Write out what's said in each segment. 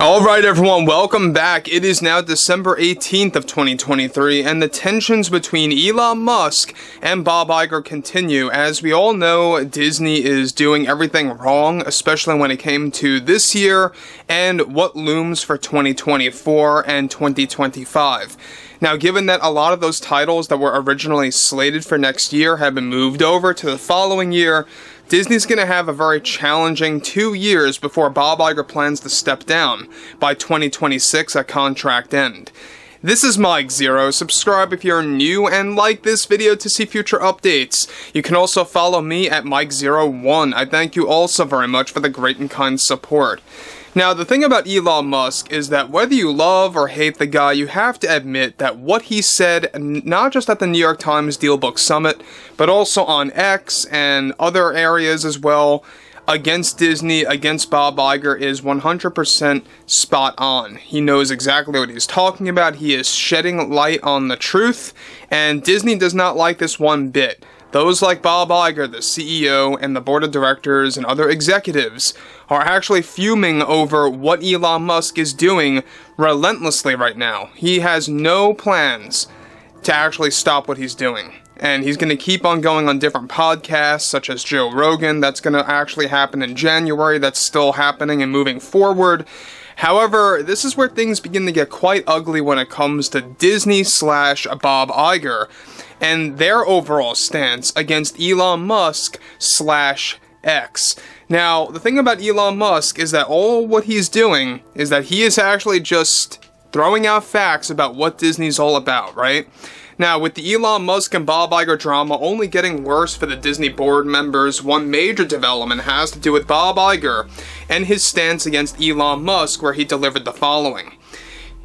Alright everyone, welcome back. It is now December 18th of 2023, and the tensions between Elon Musk and Bob Iger continue. As we all know, Disney is doing everything wrong, especially when it came to this year and what looms for 2024 and 2025. Now, given that a lot of those titles that were originally slated for next year have been moved over to the following year, Disney's going to have a very challenging 2 years before Bob Iger plans to step down by 2026 at contract end. This is Mike Zero. Subscribe if you're new and like this video to see future updates. You can also follow me at Mike01. I thank you all so very much for the great and kind support. Now, the thing about Elon Musk is that whether you love or hate the guy, you have to admit that what he said, not just at the New York Times Dealbook Summit, but also on X and other areas as well, against Disney, against Bob Iger, is 100% spot on. He knows exactly what he's talking about. He is shedding light on the truth, and Disney does not like this one bit. Those like Bob Iger, the CEO, and the board of directors and other executives are actually fuming over what Elon Musk is doing relentlessly right now. He has no plans to actually stop what he's doing. And he's going to keep on going on different podcasts, such as Joe Rogan. That's going to actually happen in January. That's still happening and moving forward. However, this is where things begin to get quite ugly when it comes to Disney/Bob Iger and their overall stance against Elon Musk/X. Now, the thing about Elon Musk is that all what he's doing is that he is actually just throwing out facts about what Disney's all about, right? Now, with the Elon Musk and Bob Iger drama only getting worse for the Disney board members, one major development has to do with Bob Iger and his stance against Elon Musk, where he delivered the following.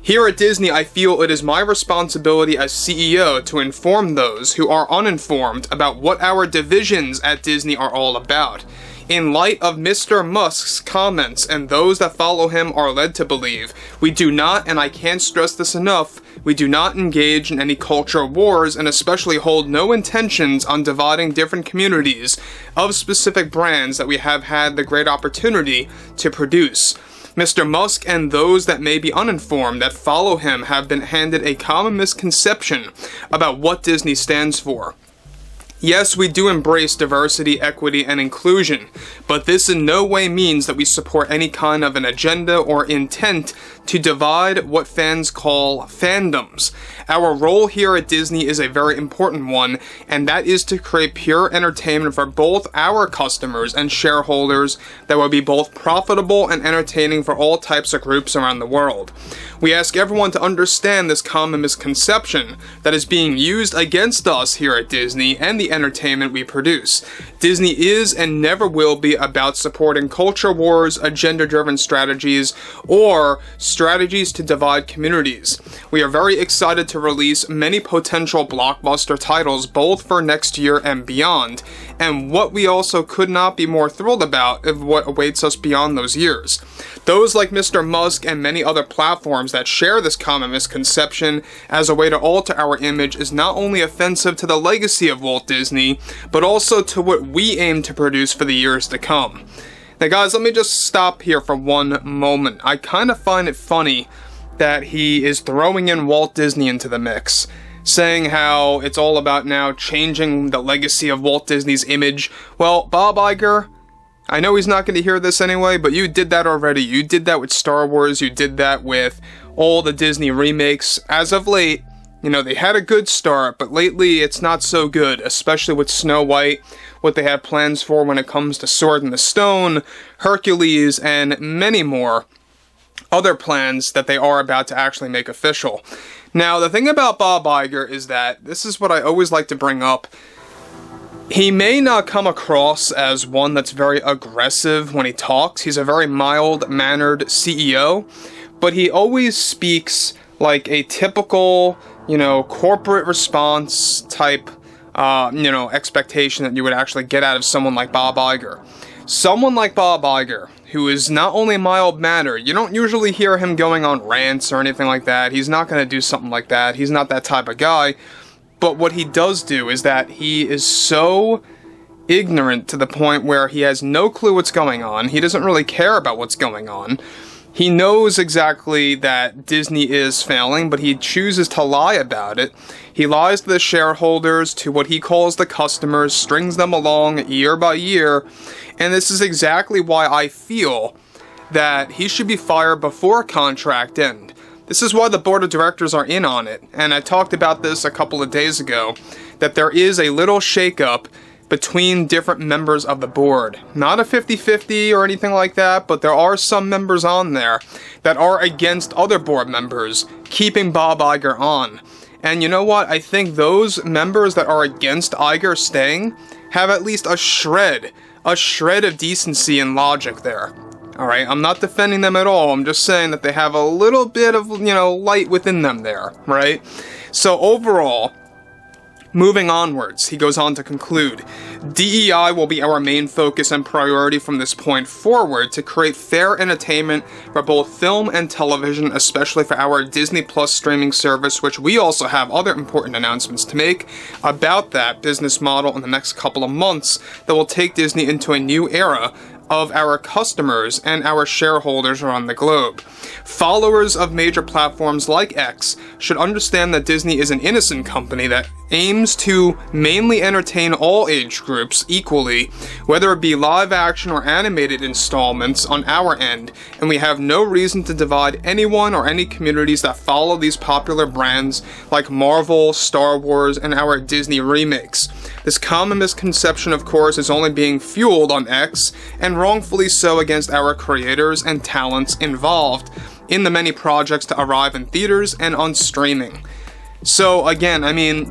Here at Disney, I feel it is my responsibility as CEO to inform those who are uninformed about what our divisions at Disney are all about. In light of Mr. Musk's comments, and those that follow him are led to believe, we do not, and I can't stress this enough, we do not engage in any culture wars, and especially hold no intentions on dividing different communities of specific brands that we have had the great opportunity to produce. Mr. Musk and those that may be uninformed that follow him have been handed a common misconception about what Disney stands for. Yes, we do embrace diversity, equity, and inclusion, but this in no way means that we support any kind of an agenda or intent to divide what fans call fandoms. Our role here at Disney is a very important one, and that is to create pure entertainment for both our customers and shareholders that will be both profitable and entertaining for all types of groups around the world. We ask everyone to understand this common misconception that is being used against us here at Disney and the entertainment we produce. Disney is and never will be about supporting culture wars, agenda-driven strategies, or strategies to divide communities. We are very excited to release many potential blockbuster titles both for next year and beyond, and what we also could not be more thrilled about is what awaits us beyond those years. Those like Mr. Musk and many other platforms that share this common misconception as a way to alter our image is not only offensive to the legacy of Walt Disney, but also to what we aim to produce for the years to come. Now guys, let me just stop here for one moment. I kind of find it funny that he is throwing in Walt Disney into the mix, saying how it's all about now changing the legacy of Walt Disney's image. Well, Bob Iger, I know he's not going to hear this anyway, but you did that already. You did that with Star Wars. You did that with all the Disney remakes. As of late, you know, they had a good start, but lately it's not so good, especially with Snow White, what they have plans for when it comes to Sword in the Stone, Hercules, and many more other plans that they are about to actually make official. Now, the thing about Bob Iger is that, this is what I always like to bring up, he may not come across as one that's very aggressive when he talks. He's a very mild-mannered CEO, but he always speaks like a typical, corporate response type, expectation that you would actually get out of someone like Bob Iger. Someone like Bob Iger, who is not only mild-mannered, you don't usually hear him going on rants or anything like that. He's not going to do something like that. He's not that type of guy. But what he does do is that he is so ignorant to the point where he has no clue what's going on. He doesn't really care about what's going on. He knows exactly that Disney is failing, but he chooses to lie about it. He lies to the shareholders, to what he calls the customers, strings them along year by year, and this is exactly why I feel that he should be fired before contract end. This is why the board of directors are in on it, and I talked about this a couple of days ago, that there is a little shakeup between different members of the board. Not a 50-50 or anything like that, but there are some members on there that are against other board members keeping Bob Iger on. And you know what? I think those members that are against Iger staying have at least a shred of decency and logic there. Alright, I'm not defending them at all, I'm just saying that they have a little bit of, light within them there, right? So overall, moving onwards, he goes on to conclude, DEI will be our main focus and priority from this point forward to create fair entertainment for both film and television, especially for our Disney Plus streaming service, which we also have other important announcements to make about that business model in the next couple of months that will take Disney into a new era of our customers and our shareholders around the globe. Followers of major platforms like X should understand that Disney is an innocent company that aims to mainly entertain all age groups equally, whether it be live action or animated installments on our end, and we have no reason to divide anyone or any communities that follow these popular brands like Marvel, Star Wars, and our Disney remakes. This common misconception, of course, is only being fueled on X, and wrongfully so against our creators and talents involved in the many projects to arrive in theaters and on streaming. So again,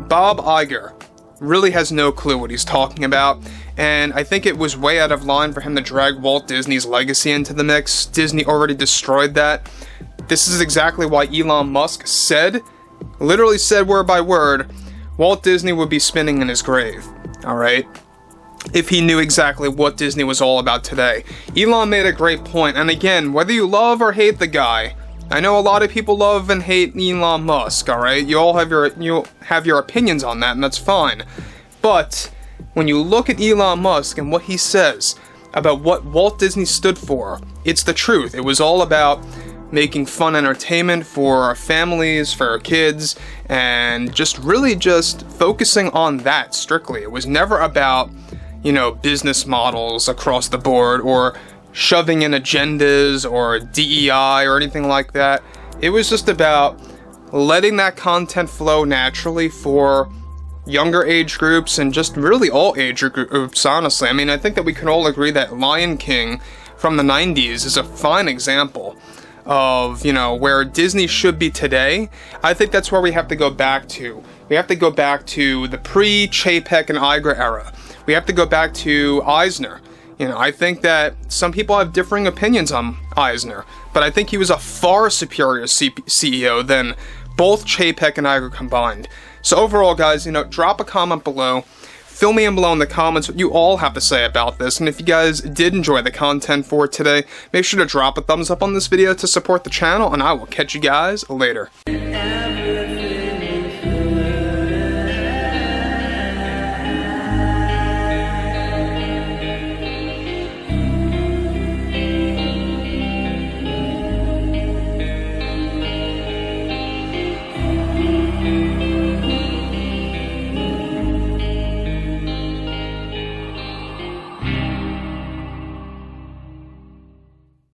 Bob Iger really has no clue what he's talking about, and I think it was way out of line for him to drag Walt Disney's legacy into the mix. Disney already destroyed that. This is exactly why Elon Musk literally said word by word, Walt Disney would be spinning in his grave, alright? If he knew exactly what Disney was all about today. Elon made a great point, and again, whether you love or hate the guy, I know a lot of people love and hate Elon Musk, alright? You all have your opinions on that, and that's fine. But when you look at Elon Musk and what he says about what Walt Disney stood for, it's the truth. It was all about making fun entertainment for our families, for our kids, and just focusing on that strictly. It was never about, business models across the board, or shoving in agendas, or DEI, or anything like that. It was just about letting that content flow naturally for younger age groups, and just really all age groups, honestly. I think that we can all agree that Lion King from the 90s is a fine example of, where Disney should be today. I think that's where we have to go back to. We have to go back to the pre-Chapek and Iger era. We have to go back to Eisner. I think that some people have differing opinions on Eisner, but I think he was a far superior CEO than both Chapek and Iger combined. So overall, guys, drop a comment below. Fill me in below in the comments what you all have to say about this, and if you guys did enjoy the content for today, make sure to drop a thumbs up on this video to support the channel, and I will catch you guys later.